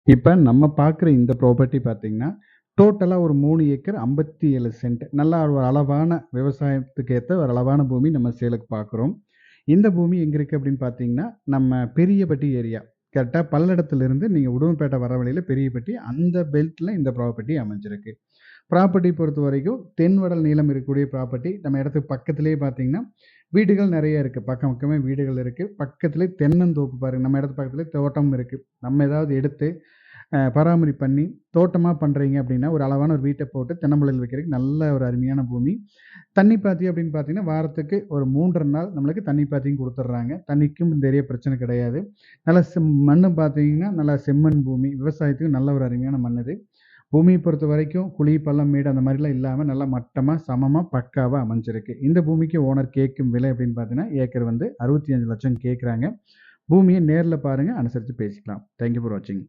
இப்ப நம்ம பார்க்குற இந்த ப்ராப்பர்ட்டி பார்த்தீங்கன்னா, டோட்டலா ஒரு 3 ஏக்கர் 57 சென்ட். நல்லா ஒரு அளவான விவசாயத்துக்கு ஏத்த ஒரு அளவான பூமி நம்ம சேலுக்கு பார்க்குறோம். இந்த பூமி எங்க இருக்கு அப்படின்னு பார்த்தீங்கன்னா, நம்ம பெரியபட்டி ஏரியா. கரெக்ட்டா பல்லடத்திலிருந்து நீங்க உடுமல்பேட்டை வர வழியில பெரியபட்டி அந்த பெல்ட்ல இந்த ப்ராப்பர்ட்டி அமைஞ்சிருக்கு. ப்ராப்பர்ட்டி பொறுத்தவரைக்கும் தென்வடல் நீளம் இருக்கக்கூடிய ப்ராப்பர்ட்டி. நம்ம இடத்துக்கு பக்கத்திலேயே பார்த்தீங்கன்னா, வீடுகள் நெறைய இருக்கு. பக்கம் பக்கமே வீடுகள் இருக்கு. பக்கத்திலேயே தென்னந்தோப்பு பாருங்க. நம்ம இடத்து பக்கத்திலேயே தோட்டம் இருக்கு. நம்ம ஏதாவது எடுத்து பராமரிப்பு பண்ணி தோட்டமா பண்றீங்க அப்படின்னா, ஒரு அளவான ஒரு வீட்ட போட்டு தென்னம்பிள்ளைகள் வைக்கிறதுக்கு நல்ல ஒரு அருமையான பூமி. தண்ணி பாத்தி அப்படின்னு பார்த்தீங்கன்னா, வாரத்துக்கு ஒரு 3 1/2 நாள் நம்மளுக்கு தண்ணி பாத்தியும் குடுத்துடுறாங்க. தண்ணிக்கும் பெரிய பிரச்சனை கிடையாது. நல்லா மண்ணும் பார்த்தீங்கன்னா, நல்லா செம்மண் பூமி. விவசாயத்துக்கு நல்ல ஒரு அருமையான மண் இது. பூமிய பொறுத்தவரைக்கும் குழி, பள்ளம், மேடு அந்த மாரிலாம் இல்லாம நல்லா மட்டமா, சமமா, பக்காவா அமைஞ்சிருக்கு. இந்த பூமிக்கு ஓனர் கேட்கும் விலை அப்படின்னு பார்த்தீங்கன்னா, ஏக்கர் வந்து 65,00,000 கேட்குறாங்க. பூமிய நேர்ல பாருங்க. அனுசரிச்சு பேசிக்கலாம். தேங்க் யூ ஃபார் வாட்சிங்.